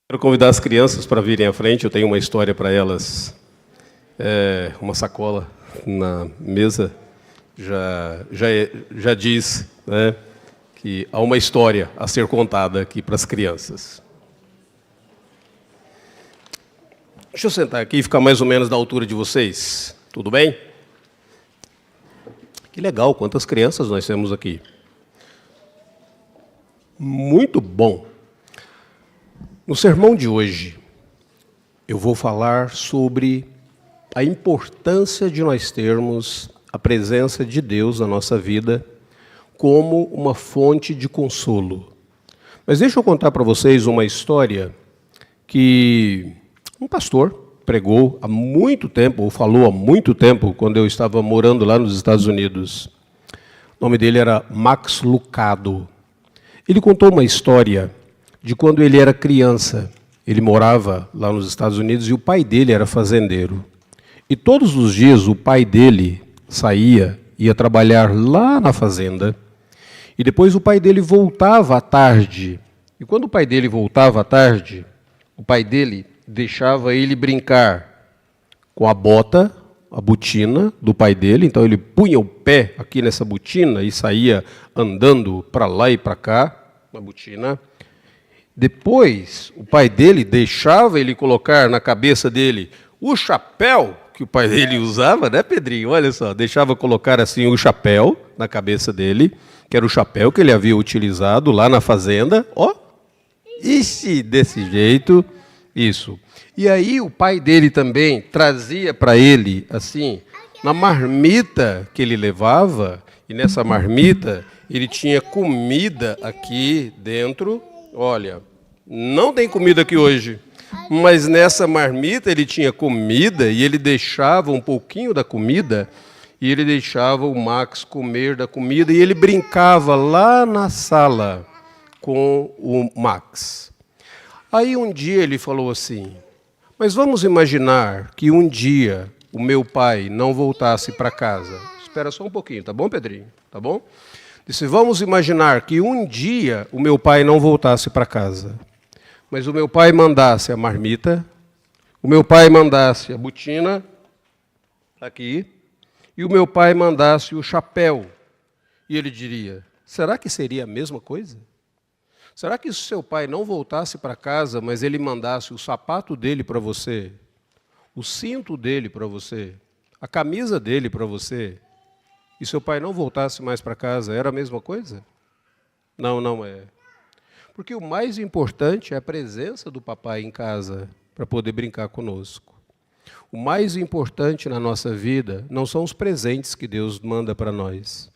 Quero convidar as crianças para virem à frente, eu tenho uma história para elas. Uma sacola na mesa já diz, né, que há uma história a ser contada aqui para as crianças. Deixa eu sentar aqui e ficar mais ou menos da altura de vocês. Tudo bem? Que legal, quantas crianças nós temos aqui. Muito bom. No sermão de hoje, eu vou falar sobre a importância de nós termos a presença de Deus na nossa vida como uma fonte de consolo. Mas deixa eu contar para vocês uma história que um pastor pregou há muito tempo, ou falou há muito tempo, quando eu estava morando lá nos Estados Unidos. O nome dele era Max Lucado. Ele contou uma história de quando ele era criança. Ele morava lá nos Estados Unidos e o pai dele era fazendeiro. E todos os dias o pai dele ia trabalhar lá na fazenda, e depois o pai dele voltava à tarde. E quando o pai dele voltava à tarde, o pai dele deixava ele brincar com a bota, a botina do pai dele. Então ele punha o pé aqui nessa botina e saía andando para lá e para cá, na botina. Depois, o pai dele deixava ele colocar na cabeça dele o chapéu que o pai dele usava, né, Pedrinho? Olha só, deixava colocar assim o chapéu na cabeça dele, que era o chapéu que ele havia utilizado lá na fazenda. Ó, ixi, desse jeito, isso. E aí o pai dele também trazia para ele, assim, na marmita que ele levava, e nessa marmita ele tinha comida aqui dentro. Olha, não tem comida aqui hoje, mas nessa marmita ele tinha comida e ele deixava um pouquinho da comida e ele deixava o Max comer da comida e ele brincava lá na sala com o Max. Aí um dia ele falou assim: mas vamos imaginar que um dia o meu pai não voltasse para casa. Espera só um pouquinho, tá bom, Pedrinho? Tá bom? Disse, vamos imaginar que um dia o meu pai não voltasse para casa, mas o meu pai mandasse a marmita, o meu pai mandasse a botina, aqui, e o meu pai mandasse o chapéu. E ele diria, será que seria a mesma coisa? Será que se seu pai não voltasse para casa, mas ele mandasse o sapato dele para você, o cinto dele para você, a camisa dele para você, e seu pai não voltasse mais para casa, era a mesma coisa? Não, não é. Porque o mais importante é a presença do papai em casa para poder brincar conosco. O mais importante na nossa vida não são os presentes que Deus manda para nós.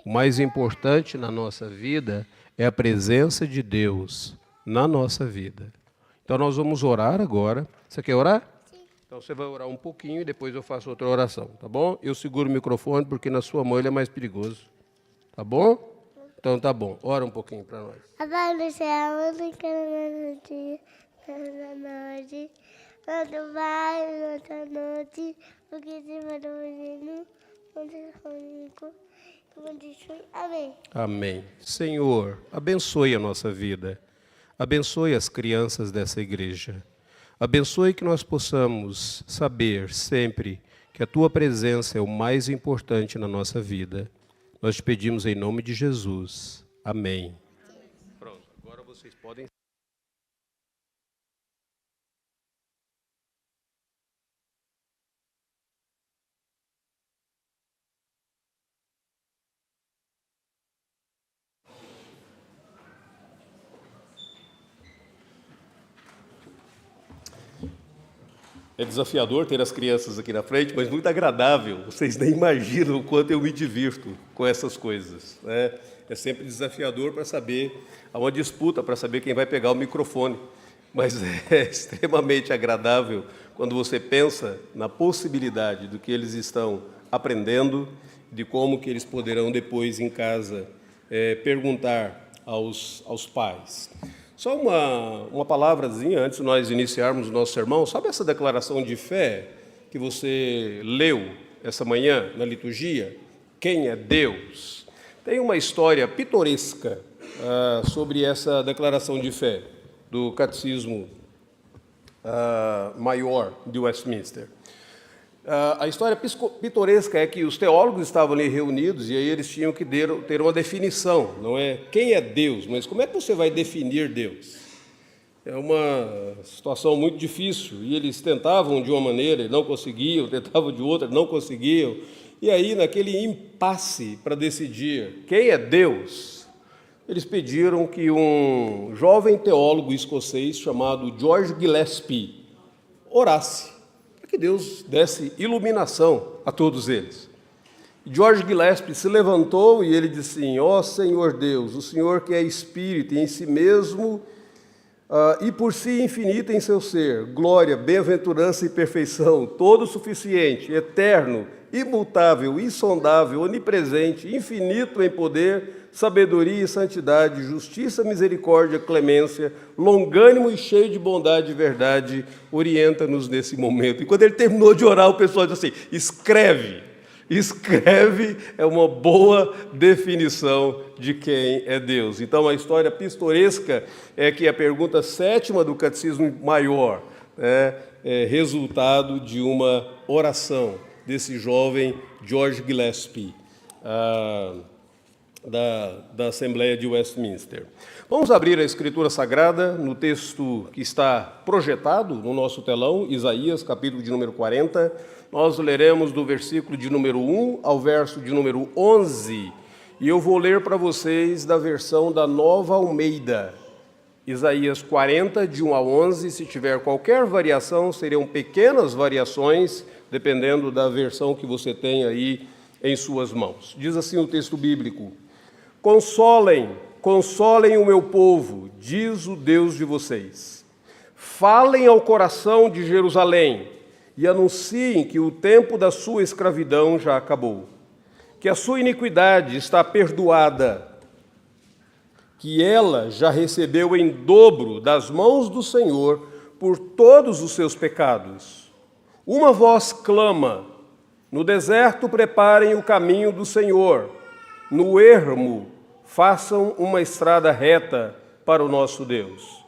O mais importante na nossa vida é a presença de Deus na nossa vida. Então nós vamos orar agora. Você quer orar? Então você vai orar um pouquinho e depois eu faço outra oração, tá bom? Eu seguro o microfone porque na sua mão ele é mais perigoso. Tá bom? Então tá bom. Ora um pouquinho para nós. Papai do céu, noite, quando vai, outra noite, porque se vai dormindo, amém. Amém. Senhor, abençoe a nossa vida. Abençoe as crianças dessa igreja. Abençoe que nós possamos saber sempre que a Tua presença é o mais importante na nossa vida. Nós te pedimos em nome de Jesus. Amém. Pronto, agora vocês podem... É desafiador ter as crianças aqui na frente, mas muito agradável. Vocês nem imaginam o quanto eu me divirto com essas coisas, né? É sempre desafiador para saber, há uma disputa para saber quem vai pegar o microfone, mas é extremamente agradável quando você pensa na possibilidade do que eles estão aprendendo, de como que eles poderão depois em casa perguntar aos pais. Só uma palavrazinha antes de nós iniciarmos o nosso sermão. Sabe essa declaração de fé que você leu essa manhã na liturgia? Quem é Deus? Tem uma história pitoresca sobre essa declaração de fé do Catecismo Maior de Westminster. A história pitoresca é que os teólogos estavam ali reunidos e aí eles tinham que ter uma definição, não é quem é Deus, mas como é que você vai definir Deus? É uma situação muito difícil e eles tentavam de uma maneira e não conseguiam, tentavam de outra e não conseguiam. E aí, naquele impasse para decidir quem é Deus, eles pediram que um jovem teólogo escocês chamado George Gillespie orasse, para que Deus desse iluminação a todos eles. George Gillespie se levantou e ele disse assim: ó Senhor Deus, o Senhor que é Espírito e em si mesmo e por si infinito em seu ser, glória, bem-aventurança e perfeição, todo suficiente, eterno, imutável, insondável, onipresente, infinito em poder, sabedoria e santidade, justiça, misericórdia, clemência, longânimo e cheio de bondade e verdade, orienta-nos nesse momento. E quando ele terminou de orar, o pessoal disse assim: escreve. Escreve é uma boa definição de quem é Deus. Então, a história pitoresca é que a pergunta 7ª do Catecismo Maior é resultado de uma oração desse jovem George Gillespie, da Assembleia de Westminster. Vamos abrir a Escritura Sagrada no texto que está projetado no nosso telão, Isaías, capítulo de número 40. Nós leremos do versículo de número 1 ao verso de número 11, e eu vou ler para vocês da versão da Nova Almeida. Isaías 40, de 1 a 11, se tiver qualquer variação, seriam pequenas variações, dependendo da versão que você tem aí em suas mãos. Diz assim o texto bíblico: Consolem, consolem o meu povo, diz o Deus de vocês. Falem ao coração de Jerusalém e anunciem que o tempo da sua escravidão já acabou, que a sua iniquidade está perdoada, que ela já recebeu em dobro das mãos do Senhor por todos os seus pecados. Uma voz clama: no deserto preparem o caminho do Senhor, no ermo façam uma estrada reta para o nosso Deus.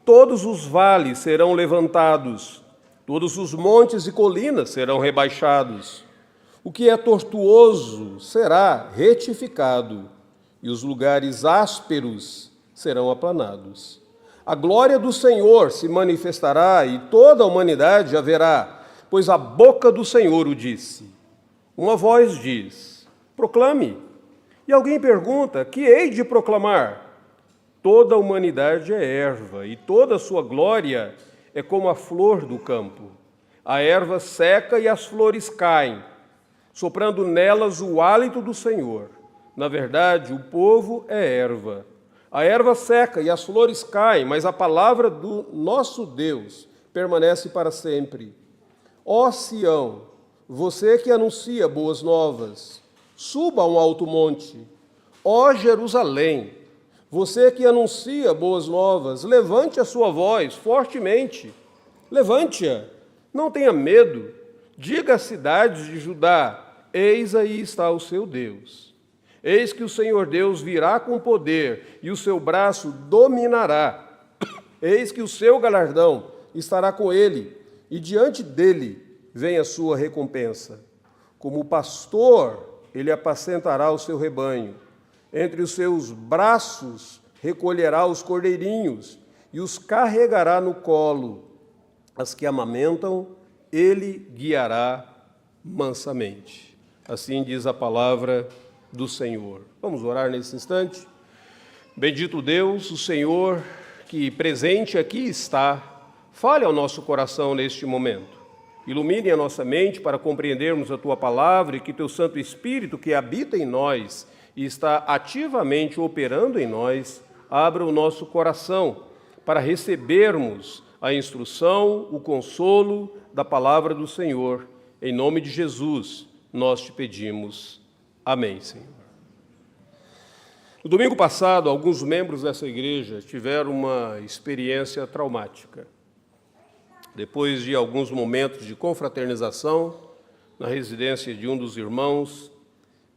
Todos os vales serão levantados, todos os montes e colinas serão rebaixados. O que é tortuoso será retificado, e os lugares ásperos serão aplanados. A glória do Senhor se manifestará e toda a humanidade a verá, pois a boca do Senhor o disse. Uma voz diz: proclame. E alguém pergunta: que hei de proclamar? Toda a humanidade é erva, e toda a sua glória é como a flor do campo. A erva seca e as flores caem, soprando nelas o hálito do Senhor. Na verdade, o povo é erva. A erva seca e as flores caem, mas a palavra do nosso Deus permanece para sempre. Ó Sião, você que anuncia boas novas, suba a um alto monte. Ó Jerusalém, você que anuncia boas novas, levante a sua voz fortemente. Levante-a, não tenha medo. Diga às cidades de Judá: eis aí está o seu Deus. Eis que o Senhor Deus virá com poder e o seu braço dominará. Eis que o seu galardão estará com ele e diante dele vem a sua recompensa. Como pastor, ele apacentará o seu rebanho. Entre os seus braços recolherá os cordeirinhos e os carregará no colo. As que amamentam, ele guiará mansamente. Assim diz a palavra do Senhor. Vamos orar nesse instante? Bendito Deus, o Senhor que presente aqui está, fale ao nosso coração neste momento. Ilumine a nossa mente para compreendermos a Tua palavra e que Teu Santo Espírito, que habita em nós e está ativamente operando em nós, abra o nosso coração para recebermos a instrução, o consolo da palavra do Senhor. Em nome de Jesus, nós te pedimos. Amém, Senhor. No domingo passado, alguns membros dessa igreja tiveram uma experiência traumática. Depois de alguns momentos de confraternização, na residência de um dos irmãos,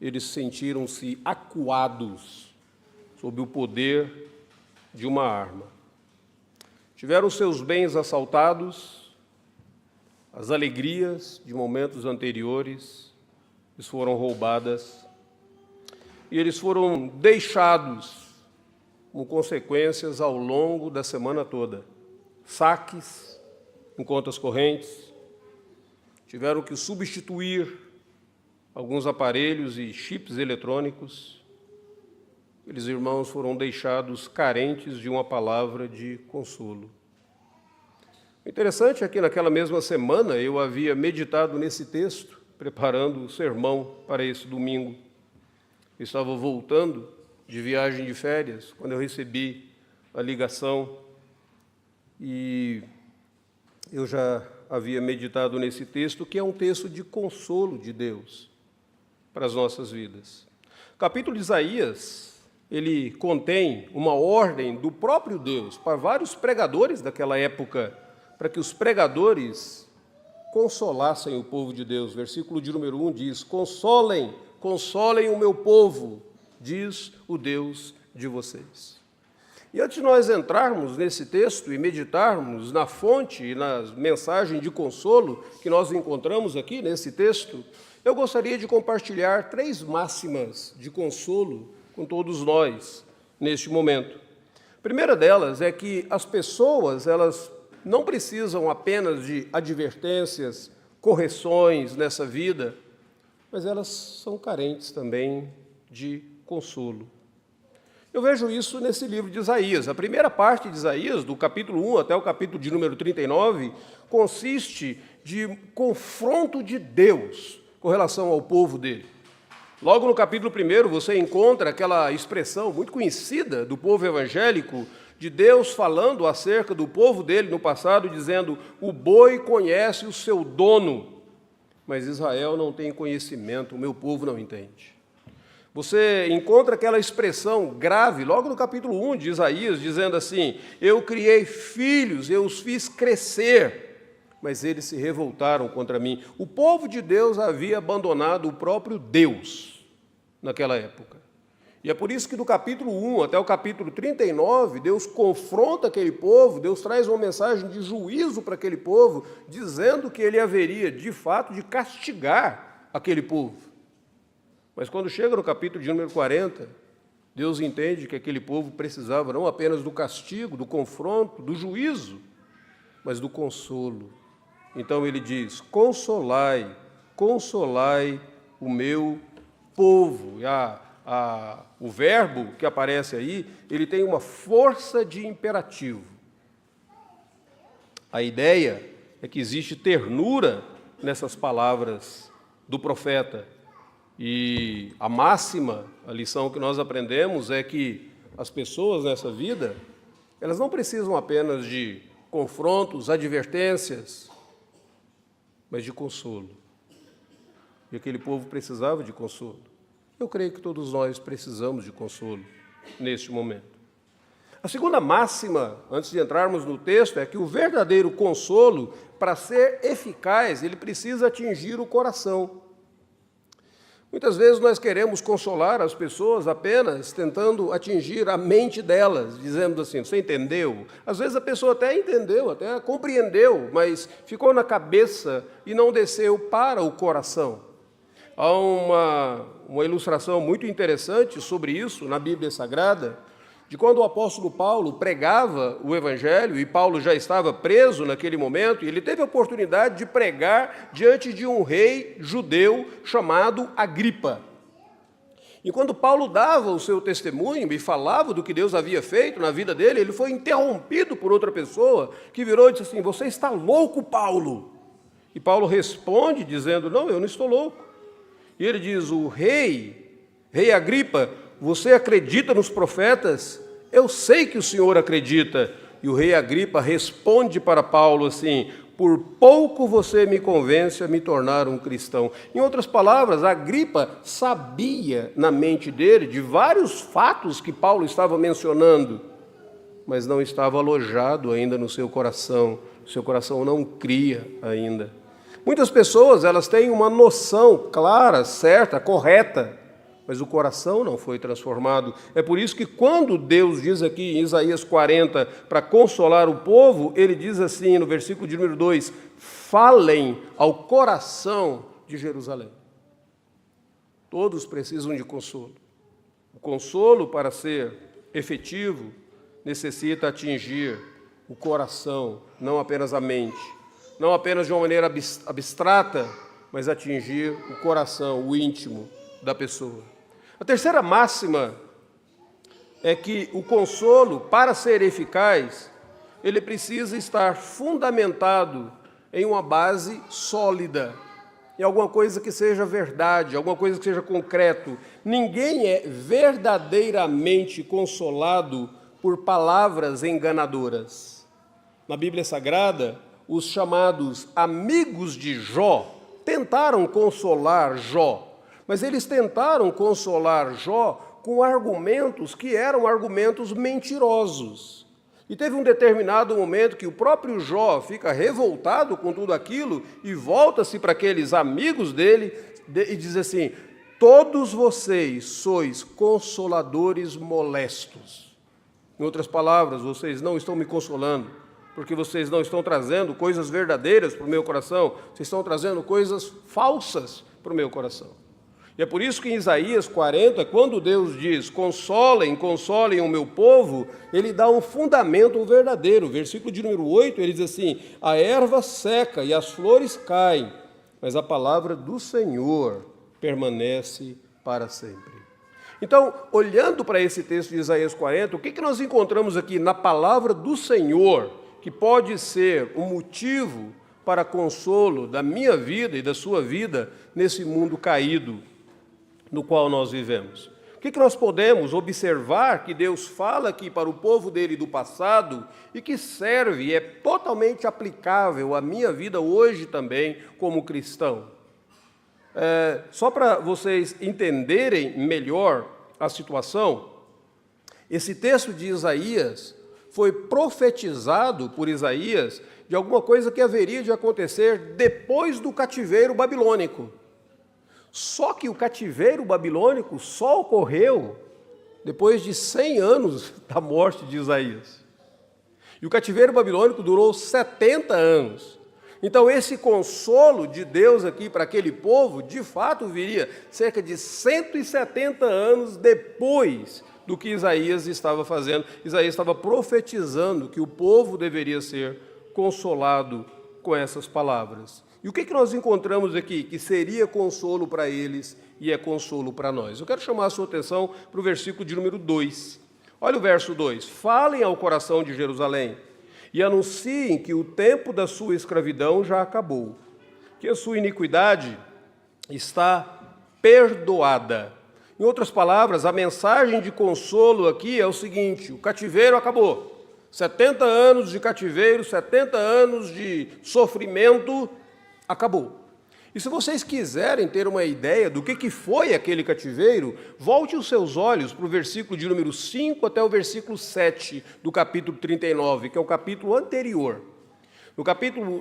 eles sentiram-se acuados sob o poder de uma arma. tiveram seus bens assaltados, as alegrias de momentos anteriores lhes foram roubadas e eles foram deixados com consequências ao longo da semana toda. Saques em contas correntes, tiveram que substituir alguns aparelhos e chips eletrônicos. Aqueles irmãos foram deixados carentes de uma palavra de consolo. O interessante é que naquela mesma semana eu havia meditado nesse texto, preparando o sermão para esse domingo. Eu estava voltando de viagem de férias, quando eu recebi a ligação, e eu já havia meditado nesse texto, que é um texto de consolo de Deus para as nossas vidas. O capítulo de Isaías, ele contém uma ordem do próprio Deus para vários pregadores daquela época, para que os pregadores consolassem o povo de Deus. Versículo de número 1 diz: consolem o meu povo, diz o Deus de vocês. E antes de nós entrarmos nesse texto e meditarmos na fonte e na mensagem de consolo que nós encontramos aqui nesse texto, eu gostaria de compartilhar 3 máximas de consolo com todos nós neste momento. A primeira delas é que as pessoas, elas não precisam apenas de advertências, correções nessa vida, mas elas são carentes também de consolo. Eu vejo isso nesse livro de Isaías. A primeira parte de Isaías, do capítulo 1 até o capítulo de número 39, consiste de confronto de Deus com relação ao povo dele. Logo no capítulo 1, você encontra aquela expressão muito conhecida do povo evangélico, de Deus falando acerca do povo dele no passado, dizendo: o boi conhece o seu dono, mas Israel não tem conhecimento, o meu povo não entende. Você encontra aquela expressão grave, logo no capítulo 1 de Isaías, dizendo assim: eu criei filhos, eu os fiz crescer, mas eles se revoltaram contra mim. O povo de Deus havia abandonado o próprio Deus naquela época. E é por isso que do capítulo 1 até o capítulo 39, Deus confronta aquele povo, Deus traz uma mensagem de juízo para aquele povo, dizendo que ele haveria, de fato, de castigar aquele povo. Mas quando chega no capítulo de número 40, Deus entende que aquele povo precisava não apenas do castigo, do confronto, do juízo, mas do consolo. Então ele diz: consolai o meu povo. E o verbo que aparece aí, ele tem uma força de imperativo. A ideia é que existe ternura nessas palavras do profeta. E a máxima, a lição que nós aprendemos é que as pessoas nessa vida, elas não precisam apenas de confrontos, advertências, mas de consolo. E aquele povo precisava de consolo. Eu creio que todos nós precisamos de consolo neste momento. A segunda máxima, antes de entrarmos no texto, é que o verdadeiro consolo, para ser eficaz, ele precisa atingir o coração. Muitas vezes nós queremos consolar as pessoas apenas tentando atingir a mente delas, dizendo assim: você entendeu? Às vezes a pessoa até entendeu, até compreendeu, mas ficou na cabeça e não desceu para o coração. Há uma ilustração muito interessante sobre isso na Bíblia Sagrada, de quando o apóstolo Paulo pregava o Evangelho, e Paulo já estava preso naquele momento, e ele teve a oportunidade de pregar diante de um rei judeu chamado Agripa. E quando Paulo dava o seu testemunho e falava do que Deus havia feito na vida dele, ele foi interrompido por outra pessoa que virou e disse assim: você está louco, Paulo? E Paulo responde dizendo: não, eu não estou louco. E ele diz: o rei Agripa, você acredita nos profetas? Eu sei que o senhor acredita. E o rei Agripa responde para Paulo assim: por pouco você me convence a me tornar um cristão. Em outras palavras, Agripa sabia na mente dele de vários fatos que Paulo estava mencionando, mas não estava alojado ainda no seu coração. O seu coração não cria ainda. Muitas pessoas, elas têm uma noção clara, certa, correta mas o coração não foi transformado. É por isso que quando Deus diz aqui em Isaías 40, para consolar o povo, ele diz assim no versículo de número 2, falem ao coração de Jerusalém. Todos precisam de consolo. O consolo, para ser efetivo, necessita atingir o coração, não apenas a mente. Não apenas de uma maneira abstrata, mas atingir o coração, o íntimo da pessoa. A terceira máxima é que o consolo, para ser eficaz, ele precisa estar fundamentado em uma base sólida, em alguma coisa que seja verdade, alguma coisa que seja concreto. Ninguém é verdadeiramente consolado por palavras enganadoras. Na Bíblia Sagrada, os chamados amigos de Jó tentaram consolar Jó, mas eles tentaram consolar Jó com argumentos que eram argumentos mentirosos. E teve um determinado momento que o próprio Jó fica revoltado com tudo aquilo e volta-se para aqueles amigos dele e diz assim: todos vocês sois consoladores molestos. Em outras palavras, vocês não estão me consolando, porque vocês não estão trazendo coisas verdadeiras para o meu coração, vocês estão trazendo coisas falsas para o meu coração. E é por isso que em Isaías 40, quando Deus diz, consolem, consolem o meu povo, ele dá um fundamento verdadeiro. Versículo de número 8, ele diz assim, a erva seca e as flores caem, mas a palavra do Senhor permanece para sempre. Então, olhando para esse texto de Isaías 40, o que nós encontramos aqui na palavra do Senhor, que pode ser um motivo para consolo da minha vida e da sua vida nesse mundo caído no qual nós vivemos? O que nós podemos observar que Deus fala aqui para o povo dele do passado e que serve e é totalmente aplicável à minha vida hoje também como cristão? Só para vocês entenderem melhor a situação, esse texto de Isaías foi profetizado por Isaías de alguma coisa que haveria de acontecer depois do cativeiro babilônico. Só que o cativeiro babilônico só ocorreu depois de 100 anos da morte de Isaías. E o cativeiro babilônico durou 70 anos. Então esse consolo de Deus aqui para aquele povo, de fato viria cerca de 170 anos depois do que Isaías estava fazendo. Isaías estava profetizando que o povo deveria ser consolado com essas palavras. E o que nós encontramos aqui que seria consolo para eles e é consolo para nós? Eu quero chamar a sua atenção para o versículo de número 2. Olha o verso 2. Falem ao coração de Jerusalém e anunciem que o tempo da sua escravidão já acabou, que a sua iniquidade está perdoada. Em outras palavras, a mensagem de consolo aqui é o seguinte: o cativeiro acabou. 70 anos de cativeiro, 70 anos de sofrimento, acabou. E se vocês quiserem ter uma ideia do que foi aquele cativeiro, volte os seus olhos para o versículo de número 5 até o versículo 7 do capítulo 39, que é o capítulo anterior.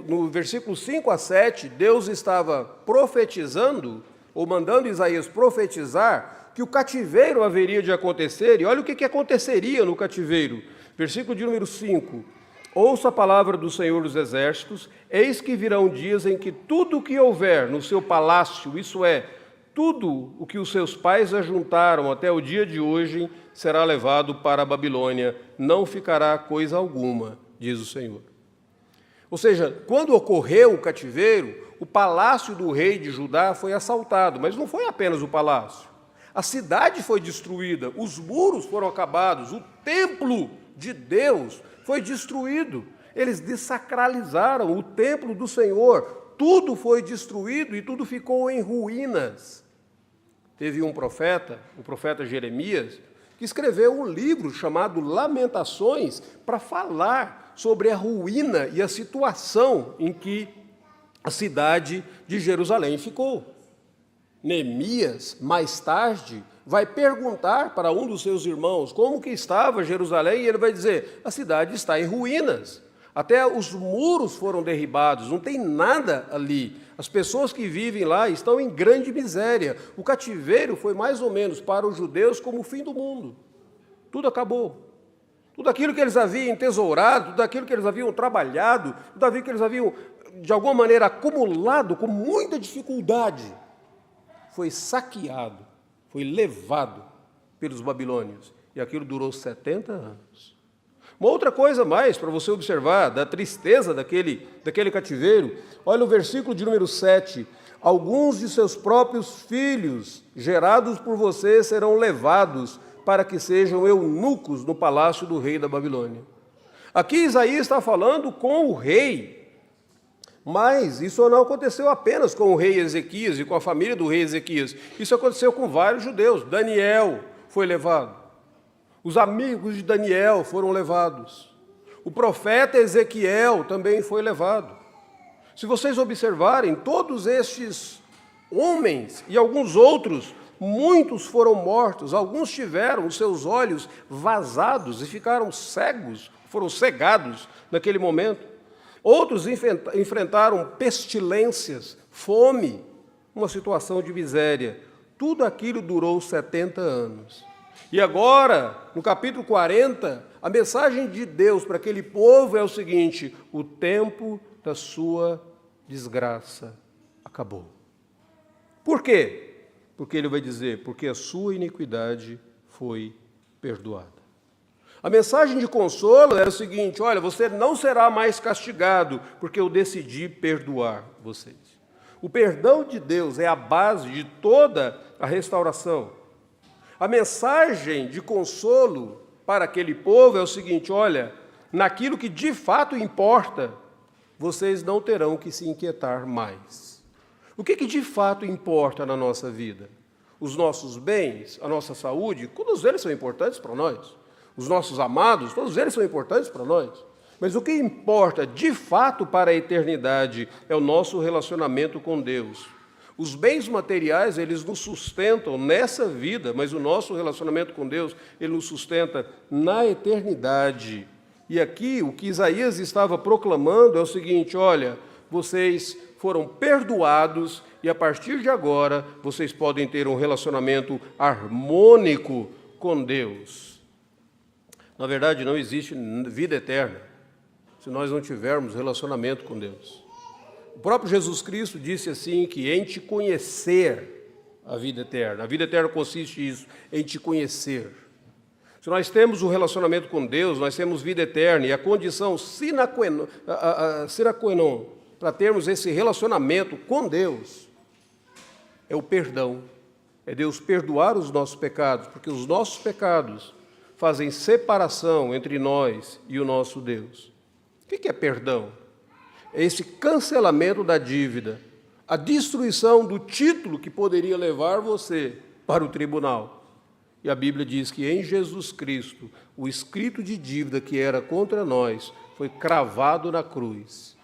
No versículo 5 a 7, Deus estava profetizando, ou mandando Isaías profetizar, que o cativeiro haveria de acontecer, e olha o que aconteceria no cativeiro. Versículo de número 5. Ouça a palavra do Senhor dos Exércitos, eis que virão dias em que tudo o que houver no seu palácio, isso é, tudo o que os seus pais ajuntaram até o dia de hoje, será levado para a Babilônia, não ficará coisa alguma, diz o Senhor. Ou seja, quando ocorreu o cativeiro, o palácio do rei de Judá foi assaltado, mas não foi apenas o palácio. A cidade foi destruída, os muros foram acabados, o templo de Deus foi destruído. Eles desacralizaram o templo do Senhor. Tudo foi destruído e tudo ficou em ruínas. Teve um profeta, o profeta Jeremias, que escreveu um livro chamado Lamentações para falar sobre a ruína e a situação em que a cidade de Jerusalém ficou. Neemias, mais tarde, vai perguntar para um dos seus irmãos como que estava Jerusalém, e ele vai dizer, a cidade está em ruínas, Até os muros foram derribados, não tem nada ali. As pessoas que vivem lá estão em grande miséria. O cativeiro foi mais ou menos para os judeus como o fim do mundo. Tudo acabou. Tudo aquilo que eles haviam entesourado, tudo aquilo que eles haviam trabalhado, tudo aquilo que eles haviam, de alguma maneira, acumulado com muita dificuldade, foi saqueado, foi levado pelos babilônios. E aquilo durou 70 anos. Uma outra coisa mais para você observar da tristeza daquele cativeiro, olha o versículo de número 7. Alguns de seus próprios filhos, gerados por você, serão levados para que sejam eunucos no palácio do rei da Babilônia. Aqui Isaías está falando com o rei, mas isso não aconteceu apenas com o rei Ezequias e com a família do rei Ezequias. Isso aconteceu com vários judeus. Daniel foi levado. Os amigos de Daniel foram levados. O profeta Ezequiel também foi levado. Se vocês observarem, todos estes homens e alguns outros, muitos foram mortos, alguns tiveram os seus olhos vazados e ficaram cegos, foram cegados naquele momento. Outros enfrentaram pestilências, fome, uma situação de miséria. Tudo aquilo durou 70 anos. E agora, no capítulo 40, a mensagem de Deus para aquele povo é o seguinte: o tempo da sua desgraça acabou. Por quê? Porque ele vai dizer, porque a sua iniquidade foi perdoada. A mensagem de consolo era o seguinte: olha, você não será mais castigado, porque eu decidi perdoar vocês. O perdão de Deus é a base de toda a restauração. A mensagem de consolo para aquele povo é o seguinte: olha, naquilo que de fato importa, vocês não terão que se inquietar mais. O que de fato importa na nossa vida? Os nossos bens, a nossa saúde, todos eles são importantes para nós. Os nossos amados, todos eles são importantes para nós. Mas o que importa de fato para a eternidade é o nosso relacionamento com Deus. Os bens materiais, eles nos sustentam nessa vida, mas o nosso relacionamento com Deus, ele nos sustenta na eternidade. E aqui, o que Isaías estava proclamando é o seguinte: olha, vocês foram perdoados e a partir de agora, vocês podem ter um relacionamento harmônico com Deus. Na verdade, não existe vida eterna se nós não tivermos relacionamento com Deus. O próprio Jesus Cristo disse assim, que em te conhecer a vida eterna. A vida eterna consiste nisso, em te conhecer. Se nós temos um relacionamento com Deus, nós temos vida eterna, e a condição sine qua non para termos esse relacionamento com Deus é o perdão. É Deus perdoar os nossos pecados, porque os nossos pecados fazem separação entre nós e o nosso Deus. O que é perdão? É esse cancelamento da dívida, a destruição do título que poderia levar você para o tribunal. E a Bíblia diz que em Jesus Cristo, o escrito de dívida que era contra nós foi cravado na cruz.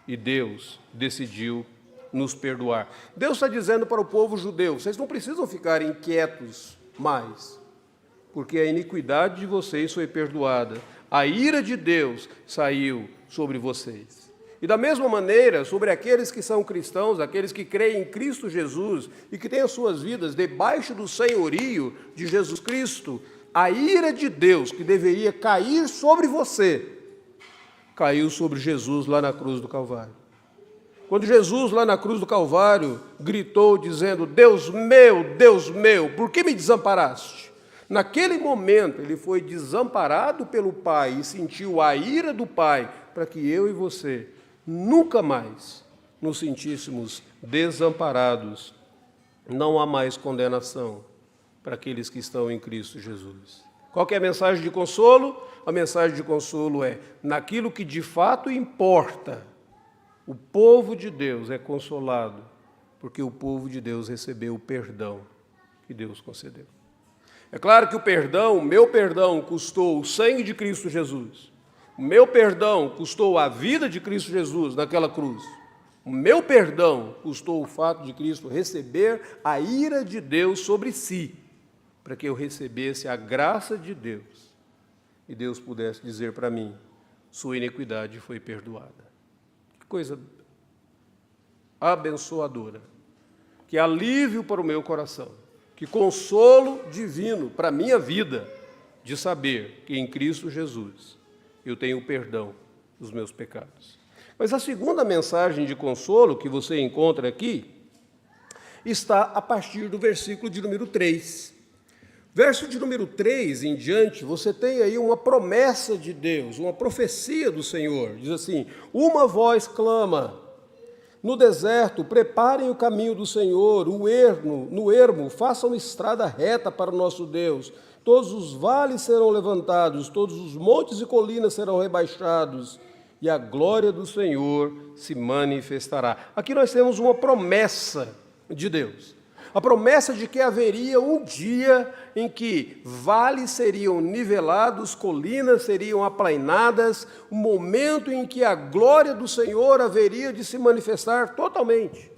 E Deus decidiu nos perdoar. Deus está dizendo para o povo judeu: vocês não precisam ficar inquietos mais, porque a iniquidade de vocês foi perdoada. A ira de Deus saiu sobre vocês. E da mesma maneira, sobre aqueles que são cristãos, aqueles que creem em Cristo Jesus e que têm as suas vidas debaixo do senhorio de Jesus Cristo, a ira de Deus que deveria cair sobre você, caiu sobre Jesus lá na cruz do Calvário. Quando Jesus lá na cruz do Calvário gritou dizendo: Deus meu, por que me desamparaste? Naquele momento ele foi desamparado pelo Pai e sentiu a ira do Pai para que eu e você nunca mais nos sentíssemos desamparados. Não há mais condenação para aqueles que estão em Cristo Jesus. Qual que é a mensagem de consolo? A mensagem de consolo é: naquilo que de fato importa, o povo de Deus é consolado, porque o povo de Deus recebeu o perdão que Deus concedeu. É claro que o perdão, o meu perdão, custou o sangue de Cristo Jesus. O meu perdão custou a vida de Cristo Jesus naquela cruz. O meu perdão custou o fato de Cristo receber a ira de Deus sobre si, para que eu recebesse a graça de Deus e Deus pudesse dizer para mim: sua iniquidade foi perdoada. Que coisa abençoadora, que alívio para o meu coração, que consolo divino para a minha vida, de saber que em Cristo Jesus eu tenho perdão dos meus pecados. Mas a segunda mensagem de consolo que você encontra aqui está a partir do versículo de número 3. Verso de número 3 em diante, você tem aí uma promessa de Deus, uma profecia do Senhor. Diz assim: uma voz clama no deserto, preparem o caminho do Senhor, no ermo, façam estrada reta para o nosso Deus. Todos os vales serão levantados, todos os montes e colinas serão rebaixados, e a glória do Senhor se manifestará. Aqui nós temos uma promessa de Deus. A promessa de que haveria um dia em que vales seriam nivelados, colinas seriam aplainadas, um momento em que a glória do Senhor haveria de se manifestar totalmente.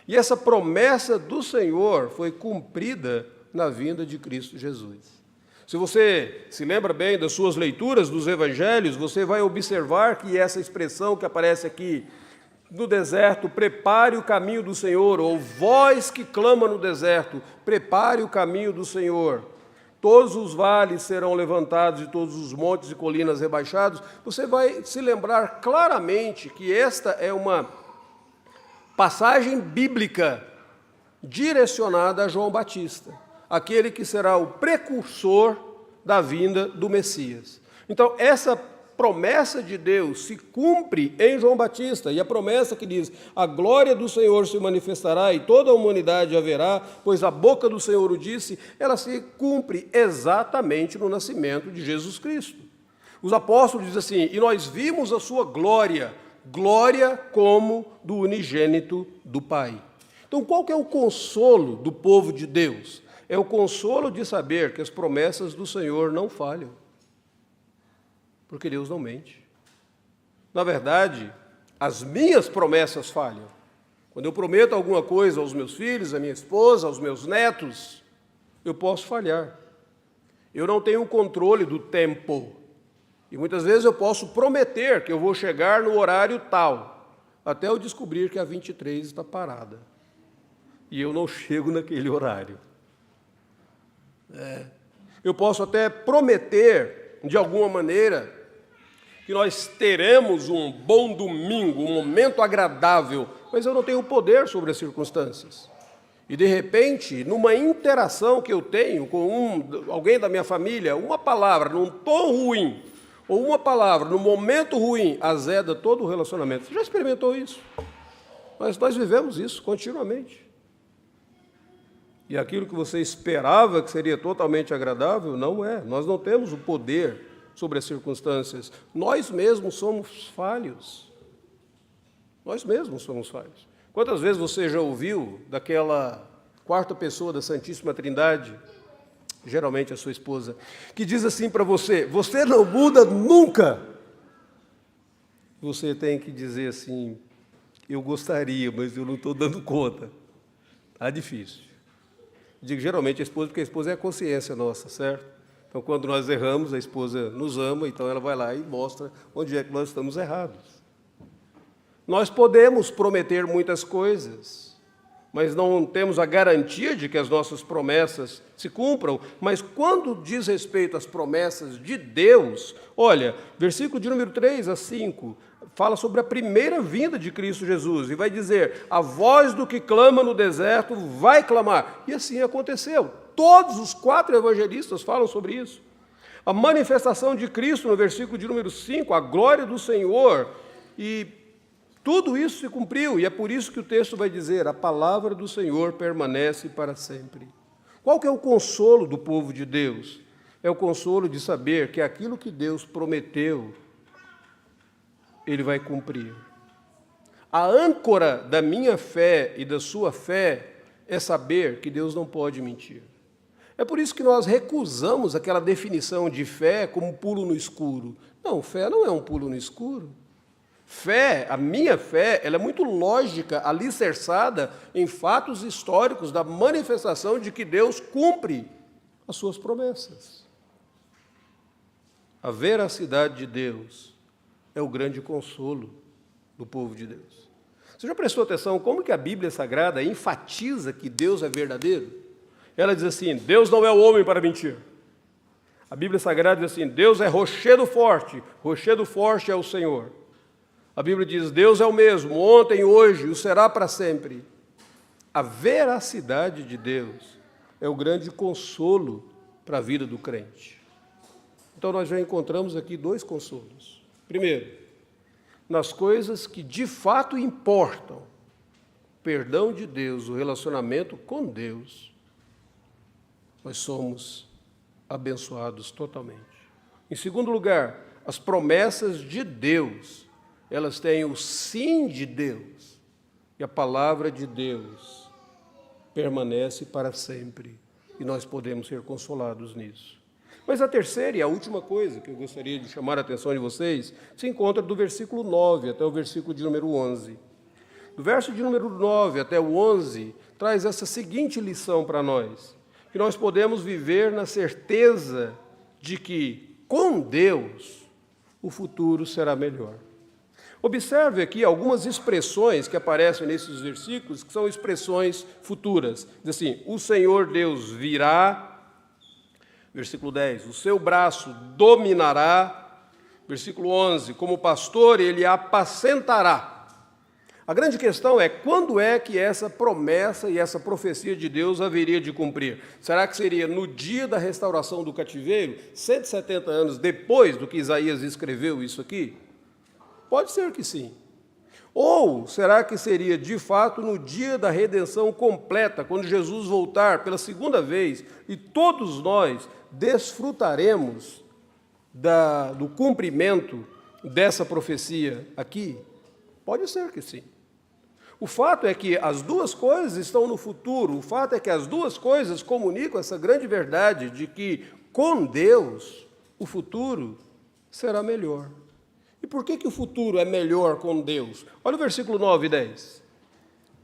E essa promessa do Senhor foi cumprida na vinda de Cristo Jesus. Se você se lembra bem das suas leituras dos evangelhos, você vai observar que essa expressão que aparece aqui no deserto, prepare o caminho do Senhor, ou voz que clama no deserto, prepare o caminho do Senhor. Todos os vales serão levantados e todos os montes e colinas rebaixados. Você vai se lembrar claramente que esta é uma passagem bíblica direcionada a João Batista, aquele que será o precursor da vinda do Messias. Então, essa promessa de Deus se cumpre em João Batista, e a promessa que diz: a glória do Senhor se manifestará e toda a humanidade a verá, pois a boca do Senhor o disse, ela se cumpre exatamente no nascimento de Jesus Cristo. Os apóstolos dizem assim: e nós vimos a sua glória, glória como do unigênito do Pai. Então, qual que é o consolo do povo de Deus? É o consolo de saber que as promessas do Senhor não falham, porque Deus não mente. Na verdade, as minhas promessas falham. Quando eu prometo alguma coisa aos meus filhos, à minha esposa, aos meus netos, eu posso falhar. Eu não tenho controle do tempo. E muitas vezes eu posso prometer que eu vou chegar no horário tal, até eu descobrir que a 23 está parada. E eu não chego naquele horário. Eu posso até prometer, de alguma maneira, que nós teremos um bom domingo, um momento agradável, mas eu não tenho poder sobre as circunstâncias. E, de repente, numa interação que eu tenho com alguém da minha família, uma palavra num tom ruim, ou uma palavra num momento ruim, azeda todo o relacionamento. Você já experimentou isso? Nós vivemos isso continuamente. E aquilo que você esperava que seria totalmente agradável, não é. Nós não temos o poder sobre as circunstâncias. Nós mesmos somos falhos. Nós mesmos somos falhos. Quantas vezes você já ouviu daquela quarta pessoa da Santíssima Trindade, geralmente a sua esposa, que diz assim para você: você não muda nunca. Você tem que dizer assim: eu gostaria, mas eu não estou dando conta. Está difícil. Digo geralmente a esposa, porque a esposa é a consciência nossa, certo? Então, quando nós erramos, a esposa nos ama, então ela vai lá e mostra onde é que nós estamos errados. Nós podemos prometer muitas coisas, mas não temos a garantia de que as nossas promessas se cumpram. Mas quando diz respeito às promessas de Deus, olha, versículo de número 3 a 5, fala sobre a primeira vinda de Cristo Jesus, e vai dizer: a voz do que clama no deserto vai clamar. E assim aconteceu. Todos os 4 evangelistas falam sobre isso. A manifestação de Cristo, no versículo de número 5, a glória do Senhor, e tudo isso se cumpriu, e é por isso que o texto vai dizer: a palavra do Senhor permanece para sempre. Qual que é o consolo do povo de Deus? É o consolo de saber que aquilo que Deus prometeu, Ele vai cumprir. A âncora da minha fé e da sua fé é saber que Deus não pode mentir. É por isso que nós recusamos aquela definição de fé como um pulo no escuro. Não, fé não é um pulo no escuro. Fé, a minha fé, ela é muito lógica, alicerçada em fatos históricos da manifestação de que Deus cumpre as suas promessas. A veracidade de Deus é o grande consolo do povo de Deus. Você já prestou atenção como que a Bíblia Sagrada enfatiza que Deus é verdadeiro? Ela diz assim, Deus não é o homem para mentir. A Bíblia Sagrada diz assim, Deus é rochedo forte é o Senhor. A Bíblia diz, Deus é o mesmo, ontem, hoje, o será para sempre. A veracidade de Deus é o grande consolo para a vida do crente. Então nós já encontramos aqui dois consolos. Primeiro, nas coisas que de fato importam, o perdão de Deus, o relacionamento com Deus, nós somos abençoados totalmente. Em segundo lugar, as promessas de Deus, elas têm o sim de Deus, e a palavra de Deus permanece para sempre, e nós podemos ser consolados nisso. Mas a terceira e a última coisa que eu gostaria de chamar a atenção de vocês se encontra do versículo 9 até o versículo de número 11. Do verso de número 9 até o 11, traz essa seguinte lição para nós, que nós podemos viver na certeza de que, com Deus, o futuro será melhor. Observe aqui algumas expressões que aparecem nesses versículos, que são expressões futuras. Diz assim, o Senhor Deus virá, versículo 10, o seu braço dominará, versículo 11, como pastor ele apacentará. A grande questão é, quando é que essa promessa e essa profecia de Deus haveria de cumprir? Será que seria no dia da restauração do cativeiro, 170 anos depois do que Isaías escreveu isso aqui? Pode ser que sim. Ou será que seria de fato no dia da redenção completa, quando Jesus voltar pela segunda vez e todos nós desfrutaremos do cumprimento dessa profecia aqui? Pode ser que sim. O fato é que as duas coisas estão no futuro, o fato é que as duas coisas comunicam essa grande verdade de que, com Deus, o futuro será melhor. E por que o futuro é melhor com Deus? Olha o versículo 9 e 10.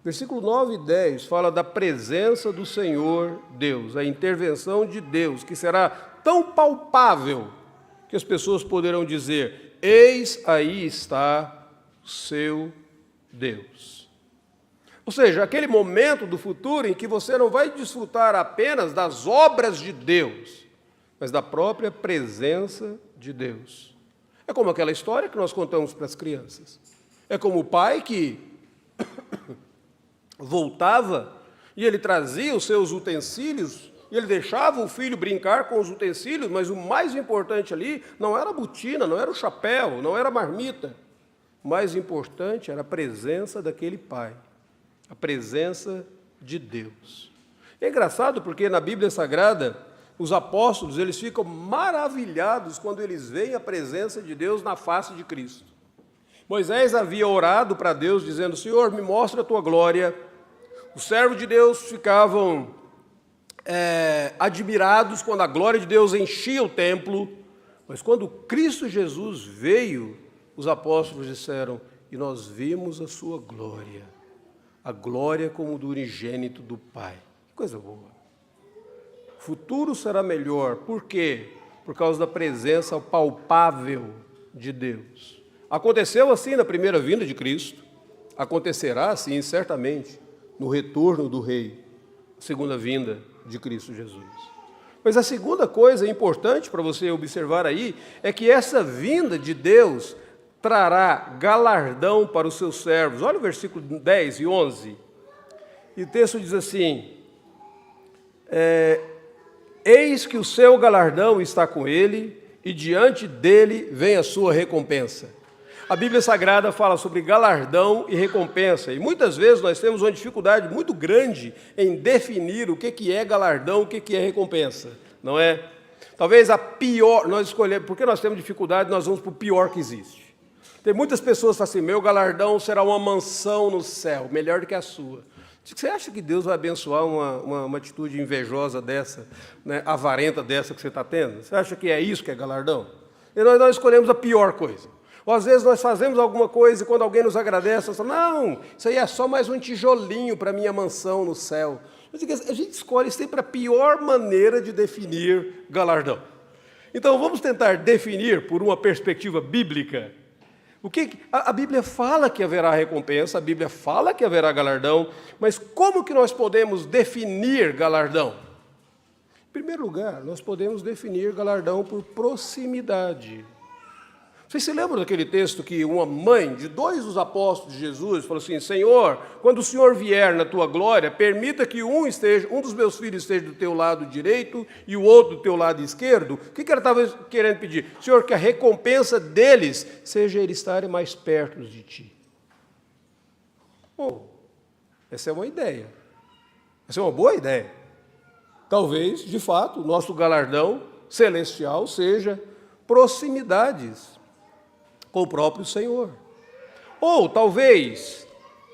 Versículo 9 e 10 fala da presença do Senhor Deus, a intervenção de Deus, que será tão palpável que as pessoas poderão dizer, eis aí está o seu Deus. Ou seja, aquele momento do futuro em que você não vai desfrutar apenas das obras de Deus, mas da própria presença de Deus. É como aquela história que nós contamos para as crianças. É como o pai que voltava e ele trazia os seus utensílios e ele deixava o filho brincar com os utensílios, mas o mais importante ali não era a botina, não era o chapéu, não era a marmita. O mais importante era a presença daquele pai, a presença de Deus. É engraçado porque na Bíblia Sagrada, os apóstolos, eles ficam maravilhados quando eles veem a presença de Deus na face de Cristo. Moisés havia orado para Deus, dizendo, Senhor, me mostra a tua glória. Os servos de Deus ficavam admirados quando a glória de Deus enchia o templo. Mas quando Cristo Jesus veio, os apóstolos disseram, e nós vimos a sua glória. A glória como do unigênito do Pai. Que coisa boa. O futuro será melhor. Por quê? Por causa da presença palpável de Deus. Aconteceu assim na primeira vinda de Cristo. Acontecerá assim, certamente, no retorno do Rei, a segunda vinda de Cristo Jesus. Mas a segunda coisa importante para você observar aí é que essa vinda de Deus trará galardão para os seus servos. Olha o versículo 10 e 11. E o texto diz assim, eis que o seu galardão está com ele, e diante dele vem a sua recompensa. A Bíblia Sagrada fala sobre galardão e recompensa, e muitas vezes nós temos uma dificuldade muito grande em definir o que é galardão, o que é recompensa, não é? Talvez a pior, nós escolhemos, porque nós temos dificuldade, nós vamos para o pior que existe. Tem muitas pessoas que falam assim, meu galardão será uma mansão no céu, melhor do que a sua. Você acha que Deus vai abençoar uma atitude invejosa dessa, né, avarenta dessa que você está tendo? Você acha que é isso que é galardão? E nós escolhemos a pior coisa. Ou às vezes nós fazemos alguma coisa e quando alguém nos agradece, nós falamos, não, isso aí é só mais um tijolinho para a minha mansão no céu. A gente escolhe sempre a pior maneira de definir galardão. Então vamos tentar definir por uma perspectiva bíblica A Bíblia fala que haverá recompensa, a Bíblia fala que haverá galardão, mas como que nós podemos definir galardão? Em primeiro lugar, nós podemos definir galardão por proximidade. Vocês se lembram daquele texto que uma mãe de 2 dos apóstolos de Jesus falou assim: Senhor, quando o Senhor vier na tua glória, permita que um dos meus filhos esteja do teu lado direito e o outro do teu lado esquerdo. O que ela estava querendo pedir? Senhor, que a recompensa deles seja eles estarem mais perto de ti. Bom, essa é uma ideia. Essa é uma boa ideia. Talvez, de fato, o nosso galardão celestial seja proximidades com o próprio Senhor. Ou talvez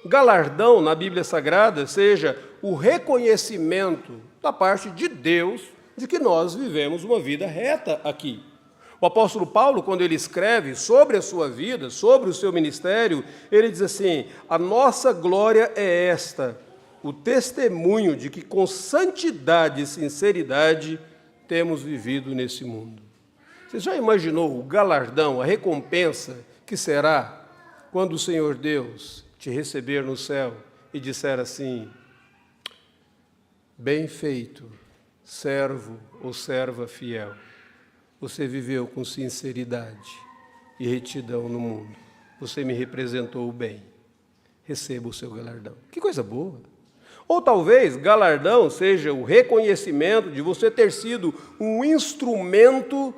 galardão na Bíblia Sagrada seja o reconhecimento da parte de Deus de que nós vivemos uma vida reta aqui. O apóstolo Paulo, quando ele escreve sobre a sua vida, sobre o seu ministério, ele diz assim: a nossa glória é esta, o testemunho de que com santidade e sinceridade temos vivido nesse mundo. Você já imaginou o galardão, a recompensa que será quando o Senhor Deus te receber no céu e disser assim: bem feito, servo ou serva fiel, você viveu com sinceridade e retidão no mundo, você me representou bem, receba o seu galardão. Que coisa boa! Ou talvez galardão seja o reconhecimento de você ter sido um instrumento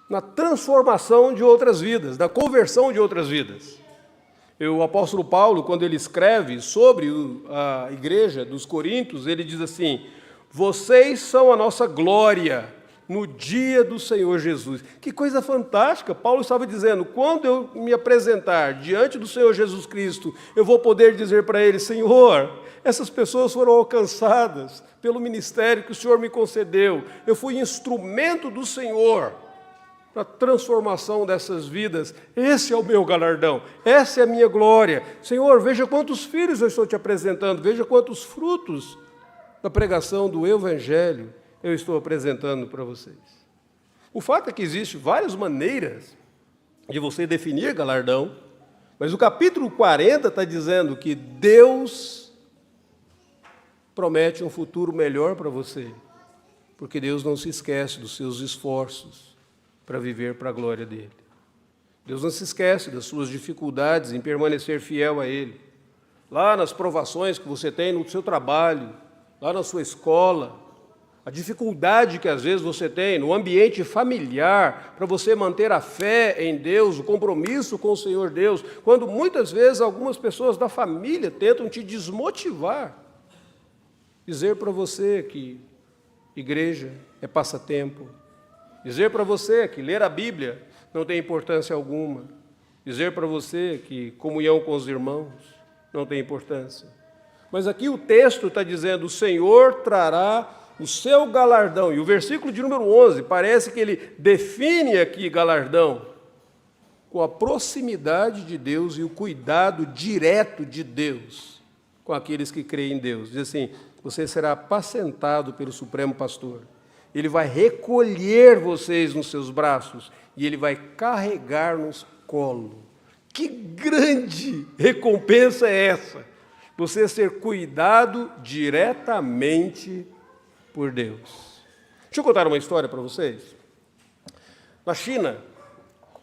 na transformação de outras vidas, na conversão de outras vidas. O apóstolo Paulo, quando ele escreve sobre a igreja dos Coríntios, ele diz assim: vocês são a nossa glória no dia do Senhor Jesus. Que coisa fantástica! Paulo estava dizendo: quando eu me apresentar diante do Senhor Jesus Cristo, eu vou poder dizer para ele: Senhor, essas pessoas foram alcançadas pelo ministério que o Senhor me concedeu. Eu fui instrumento do Senhor para a transformação dessas vidas. Esse é o meu galardão, essa é a minha glória. Senhor, veja quantos filhos eu estou te apresentando, veja quantos frutos da pregação do Evangelho eu estou apresentando para vocês. O fato é que existem várias maneiras de você definir galardão, mas o capítulo 40 está dizendo que Deus promete um futuro melhor para você, porque Deus não se esquece dos seus esforços para viver para a glória dele. Deus não se esquece das suas dificuldades em permanecer fiel a ele. Lá nas provações que você tem no seu trabalho, lá na sua escola, a dificuldade que às vezes você tem no ambiente familiar para você manter a fé em Deus, o compromisso com o Senhor Deus, quando muitas vezes algumas pessoas da família tentam te desmotivar, dizer para você que igreja é passatempo, dizer para você que ler a Bíblia não tem importância alguma, dizer para você que comunhão com os irmãos não tem importância. Mas aqui o texto está dizendo: o Senhor trará o seu galardão. E o versículo de número 11, parece que ele define aqui galardão com a proximidade de Deus e o cuidado direto de Deus com aqueles que creem em Deus. Diz assim: você será apacentado pelo Supremo Pastor. Ele vai recolher vocês nos seus braços e ele vai carregar nos colo. Que grande recompensa é essa? Você ser cuidado diretamente por Deus. Deixa eu contar uma história para vocês. Na China,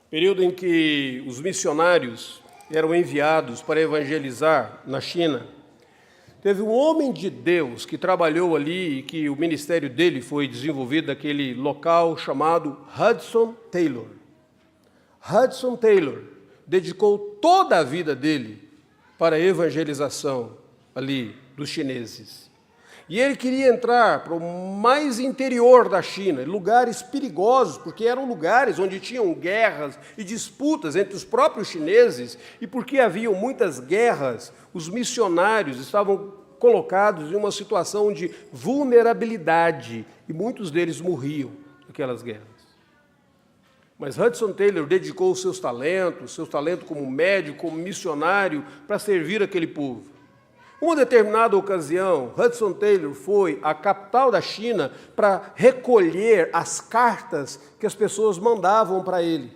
período em que os missionários eram enviados para evangelizar na China, teve um homem de Deus que trabalhou ali e que o ministério dele foi desenvolvido naquele local chamado Hudson Taylor. Hudson Taylor dedicou toda a vida dele para a evangelização ali dos chineses. E ele queria entrar para o mais interior da China, lugares perigosos, porque eram lugares onde tinham guerras e disputas entre os próprios chineses, e porque haviam muitas guerras, os missionários estavam colocados em uma situação de vulnerabilidade, e muitos deles morriam naquelas guerras. Mas Hudson Taylor dedicou os seus talentos como médico, como missionário, para servir aquele povo. Uma determinada ocasião, Hudson Taylor foi à capital da China para recolher as cartas que as pessoas mandavam para ele.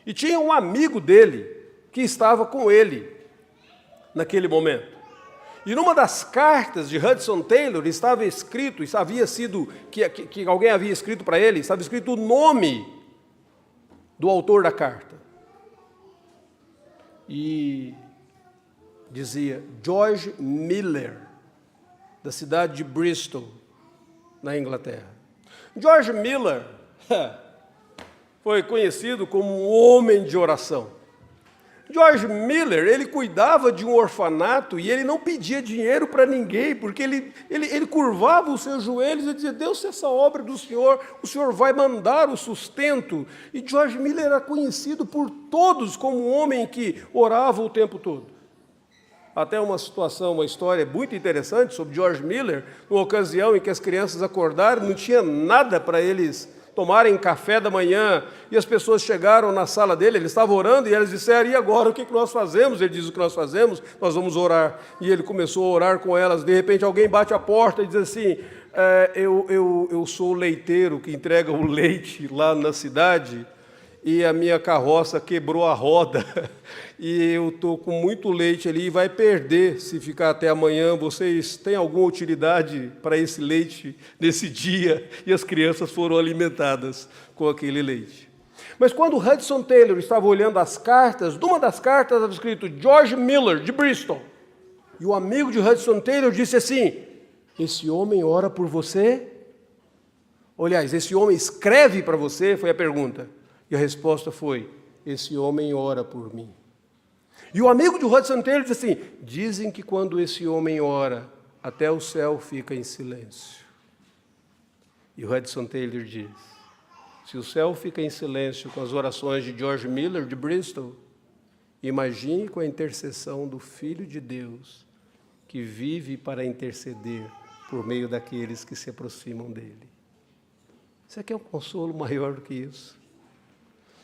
E tinha um amigo dele, que estava com ele naquele momento. E numa das cartas de Hudson Taylor estava escrito, isso havia sido, que alguém havia escrito para ele, estava escrito o nome do autor da carta. E dizia George Miller, da cidade de Bristol, na Inglaterra. George Miller foi conhecido como um homem de oração. George Miller, ele cuidava de um orfanato e ele não pedia dinheiro para ninguém, porque ele curvava os seus joelhos e dizia, Deus, se essa obra do Senhor, o Senhor vai mandar o sustento. E George Miller era conhecido por todos como um homem que orava o tempo todo. Até uma história muito interessante sobre George Miller, numa ocasião em que as crianças acordaram, não tinha nada para eles tomarem café da manhã, e as pessoas chegaram na sala dele, ele estava orando, e eles disseram, e agora, o que nós fazemos? Ele diz, o que nós fazemos? Nós vamos orar. E ele começou a orar com elas, de repente alguém bate a porta e diz assim, eu sou o leiteiro que entrega o leite lá na cidade, e a minha carroça quebrou a roda, e eu estou com muito leite ali, e vai perder se ficar até amanhã. Vocês têm alguma utilidade para esse leite nesse dia? E as crianças foram alimentadas com aquele leite. Mas quando Hudson Taylor estava olhando as cartas, numa das cartas estava escrito George Miller, de Bristol. E o amigo de Hudson Taylor disse assim, esse homem ora por você? Aliás, esse homem escreve para você? Foi a pergunta. E a resposta foi, esse homem ora por mim. E o amigo de Hudson Taylor disse assim, dizem que quando esse homem ora, até o céu fica em silêncio. E o Hudson Taylor diz, se o céu fica em silêncio com as orações de George Miller, de Bristol, imagine com a intercessão do Filho de Deus, que vive para interceder por meio daqueles que se aproximam dele. Você quer um consolo maior do que isso?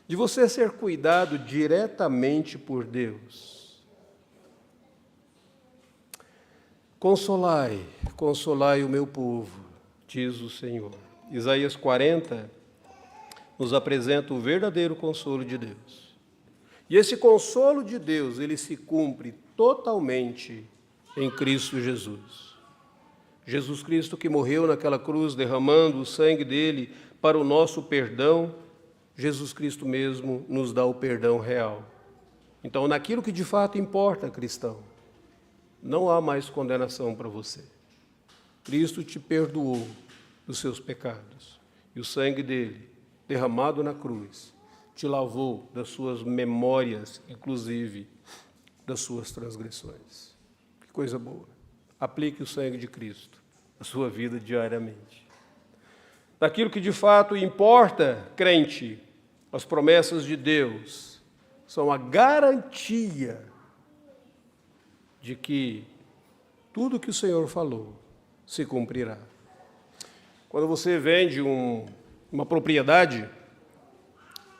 De você ser cuidado diretamente por Deus. Consolai, consolai o meu povo, diz o Senhor. Isaías 40 nos apresenta o verdadeiro consolo de Deus. E esse consolo de Deus, ele se cumpre totalmente em Cristo Jesus. Jesus Cristo que morreu naquela cruz, derramando o sangue dele para o nosso perdão, Jesus Cristo mesmo nos dá o perdão real. Então, naquilo que de fato importa, cristão, não há mais condenação para você. Cristo te perdoou dos seus pecados. E o sangue dele, derramado na cruz, te lavou das suas memórias, inclusive das suas transgressões. Que coisa boa. Aplique o sangue de Cristo na sua vida diariamente. Daquilo que de fato importa, crente, as promessas de Deus são a garantia de que tudo que o Senhor falou se cumprirá. Quando você vende uma propriedade,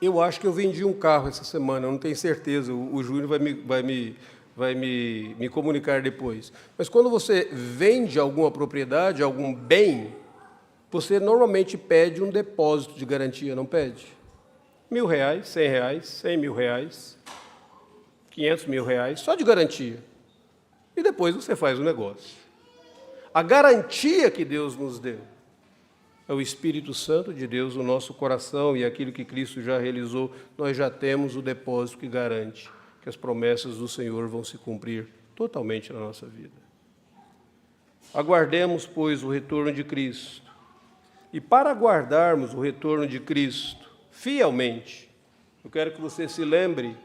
eu acho que eu vendi um carro essa semana, eu não tenho certeza, o Júnior vai me comunicar depois. Mas quando você vende alguma propriedade, algum bem, você normalmente pede um depósito de garantia, não pede? R$1.000, R$100, R$100.000, R$500.000, só de garantia. E depois você faz o negócio. A garantia que Deus nos deu é o Espírito Santo de Deus no nosso coração, e aquilo que Cristo já realizou, nós já temos o depósito que garante que as promessas do Senhor vão se cumprir totalmente na nossa vida. Aguardemos, pois, o retorno de Cristo. E para aguardarmos o retorno de Cristo fielmente, eu quero que você se lembre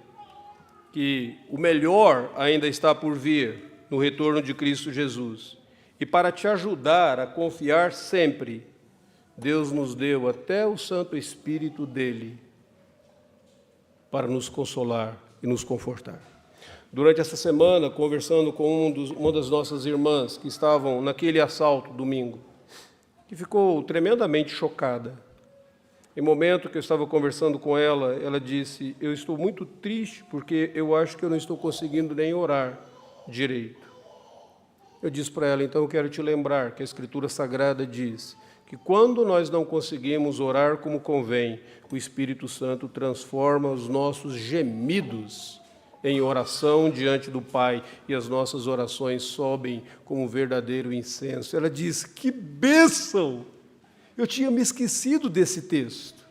que o melhor ainda está por vir no retorno de Cristo Jesus. E para te ajudar a confiar sempre, Deus nos deu até o Santo Espírito dele para nos consolar e nos confortar. Durante essa semana, conversando com uma das nossas irmãs que estavam naquele assalto domingo, que ficou tremendamente chocada. Em momento que eu estava conversando com ela, ela disse, eu estou muito triste porque eu acho que eu não estou conseguindo nem orar direito. Eu disse para ela, então eu quero te lembrar que a Escritura Sagrada diz que quando nós não conseguimos orar como convém, o Espírito Santo transforma os nossos gemidos em oração diante do Pai, e as nossas orações sobem como um verdadeiro incenso. Ela diz: que bênção! Eu tinha me esquecido desse texto,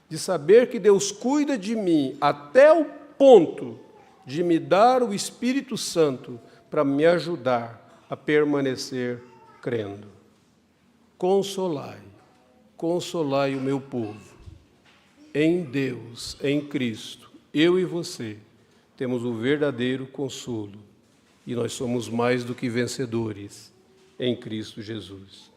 de saber que Deus cuida de mim até o ponto de me dar o Espírito Santo para me ajudar a permanecer crendo. Consolai, consolai o meu povo. Em Deus, em Cristo, eu e você temos o verdadeiro consolo, e nós somos mais do que vencedores em Cristo Jesus.